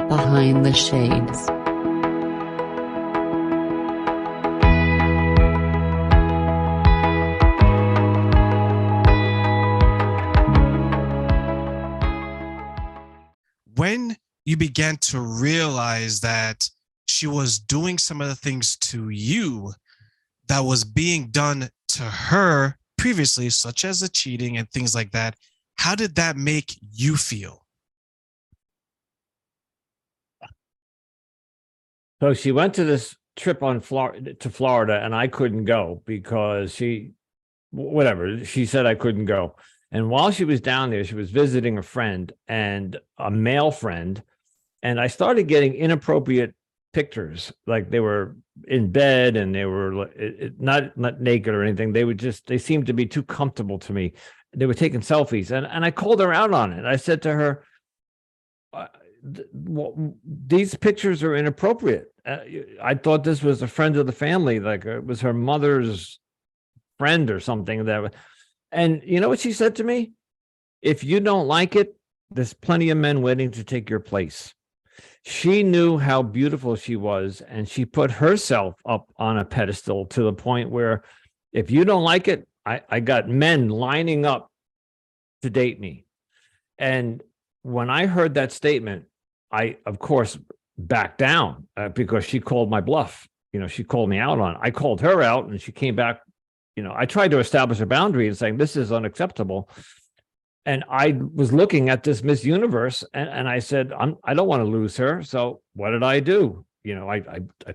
Behind the Shades. When you began to realize that she was doing some of the things to you that was being done to her previously, such as the cheating and things like that, how did that make you feel? So she went to this trip to Florida, and I couldn't go because she said I couldn't go. And while she was down there, she was visiting a friend, and a male friend, and I started getting inappropriate pictures, like they were in bed and they were not naked or anything. They seemed to be too comfortable to me. They were taking selfies, and I called her out on it. I said to her, these pictures are inappropriate. I thought this was a friend of the family, like it was her mother's friend or something. And you know what she said to me? If you don't like it, there's plenty of men waiting to take your place. She knew how beautiful she was, and she put herself up on a pedestal to the point where if you don't like it, I got men lining up to date me. And when I heard that statement, I, of course, backed down because she called my bluff. She called me out on it. I called her out, and she came back. I tried to establish a boundary and saying, this is unacceptable. And I was looking at this Miss Universe, and I said, I don't want to lose her. So what did I do? I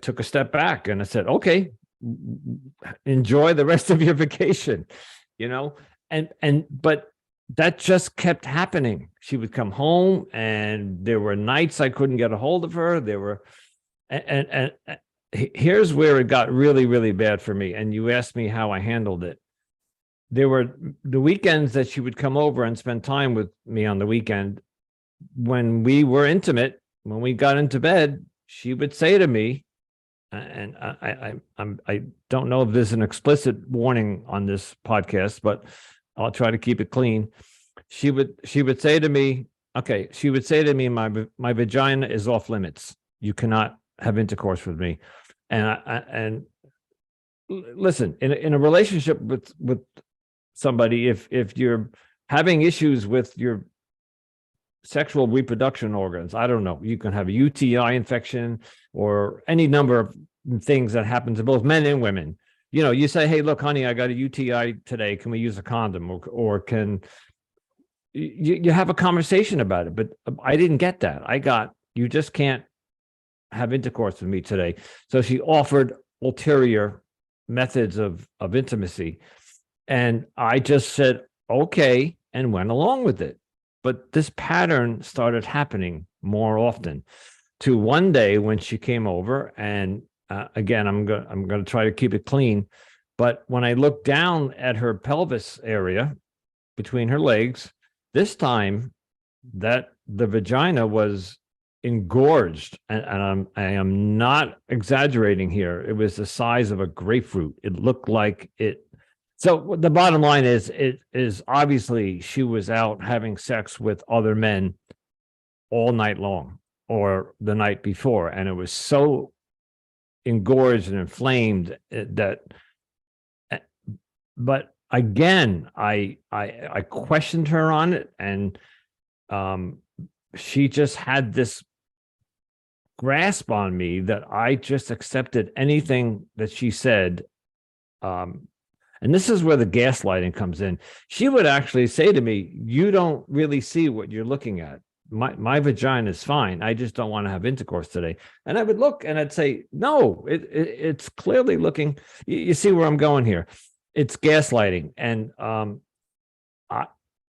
took a step back and I said, okay, enjoy the rest of your vacation, but that just kept happening. She would come home, and there were nights I couldn't get a hold of her. And here's where it got really, really bad for me. And you asked me how I handled it. There were the weekends that she would come over and spend time with me on the weekend. When we were intimate, when we got into bed, she would say to me, and I don't know if there's an explicit warning on this podcast, but I'll try to keep it clean. She would say to me, my vagina is off limits. You cannot have intercourse with me. And listen, in a relationship with somebody, if you're having issues with your sexual reproduction organs, I don't know, you can have a UTI infection or any number of things that happen to both men and women. You say, hey, look, honey, I got a UTI today. Can we use a condom? Or can you have a conversation about it? But I didn't get that. I got, you just can't have intercourse with me today. So she offered ulterior methods of intimacy. And I just said, okay, and went along with it. But this pattern started happening more often, to one day when she came over, and again, I'm going to try to keep it clean. But when I looked down at her pelvis area between her legs, this time that the vagina was engorged, and I am not exaggerating here. It was the size of a grapefruit. It looked like it. So the bottom line is obviously she was out having sex with other men all night long or the night before, and it was so engorged and inflamed that. But again, I questioned her on it, and she just had this grasp on me that I just accepted anything that she said. And this is where the gaslighting comes in. She would actually say to me, you don't really see what you're looking at. My vagina is fine. I just don't want to have intercourse today. And I would look and I'd say, no, it's clearly looking, you see where I'm going here. It's gaslighting. And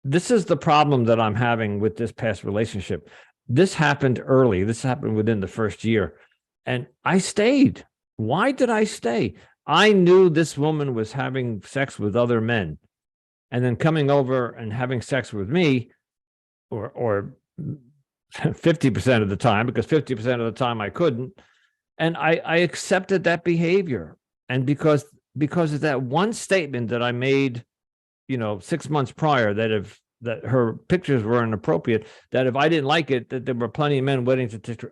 this is the problem that I'm having with this past relationship. This happened early. This happened within the first year. And I stayed. Why did I stay? I knew this woman was having sex with other men and then coming over and having sex with me, or 50% of the time, because 50% of the time I couldn't. And I accepted that behavior. And because of that one statement that I made, 6 months prior, that that her pictures were inappropriate, that if I didn't like it, that there were plenty of men waiting to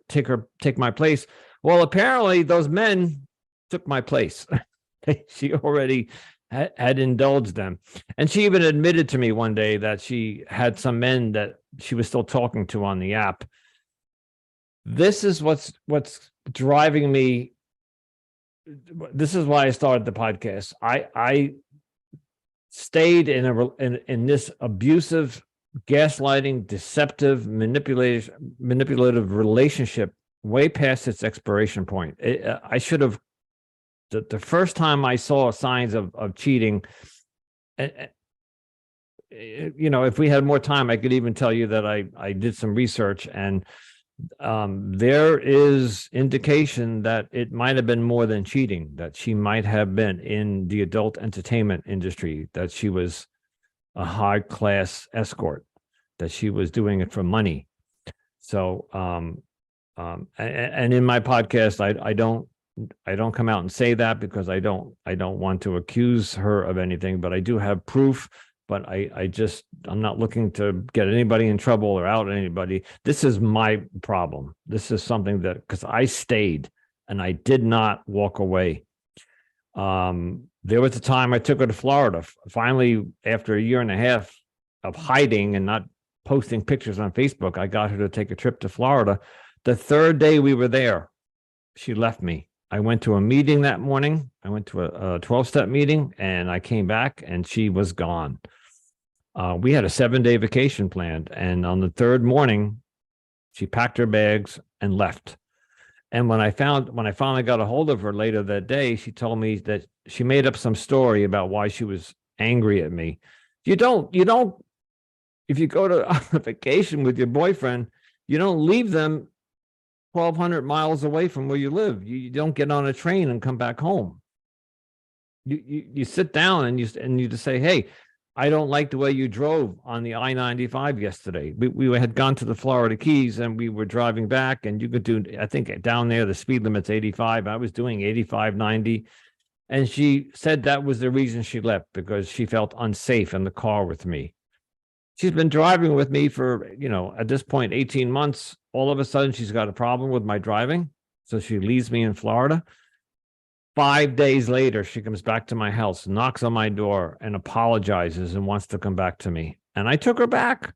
take my place. Well, apparently those men took my place. She already had indulged them. And she even admitted to me one day that she had some men that she was still talking to on the app. This is what's driving me. This is why I started the podcast. I stayed in this abusive, gaslighting, deceptive, manipulative relationship way past its expiration point. I should have, the first time I saw signs of cheating, if we had more time, I could even tell you that I did some research, and there is indication that it might have been more than cheating, that she might have been in the adult entertainment industry, that she was a high-class escort, that she was doing it for money. So, and in my podcast, I don't come out and say that, because I don't want to accuse her of anything, but I do have proof. But I'm not looking to get anybody in trouble or out anybody. This is my problem. This is something that, because I stayed and I did not walk away. There was a time I took her to Florida. Finally, after a year and a half of hiding and not posting pictures on Facebook, I got her to take a trip to Florida. The third day we were there, she left me. I went to a meeting that morning. I went to a 12-step meeting, and I came back and she was gone. We had a 7-day vacation planned, and on the third morning, she packed her bags and left. And when I finally got a hold of her later that day, she told me that she made up some story about why she was angry at me. You don't, if you go to a vacation with your boyfriend, you don't leave them 1,200 miles away from where you live. You don't get on a train and come back home. You sit down and you just say, hey, I don't like the way you drove on the I-95 yesterday. We had gone to the Florida Keys and we were driving back, and you could do, I think down there, the speed limit's 85. I was doing 85, 90. And she said that was the reason she left, because she felt unsafe in the car with me. She's been driving with me for, at this point, 18 months. All of a sudden, she's got a problem with my driving. So she leaves me in Florida. 5 days later, she comes back to my house, knocks on my door, and apologizes and wants to come back to me. And I took her back.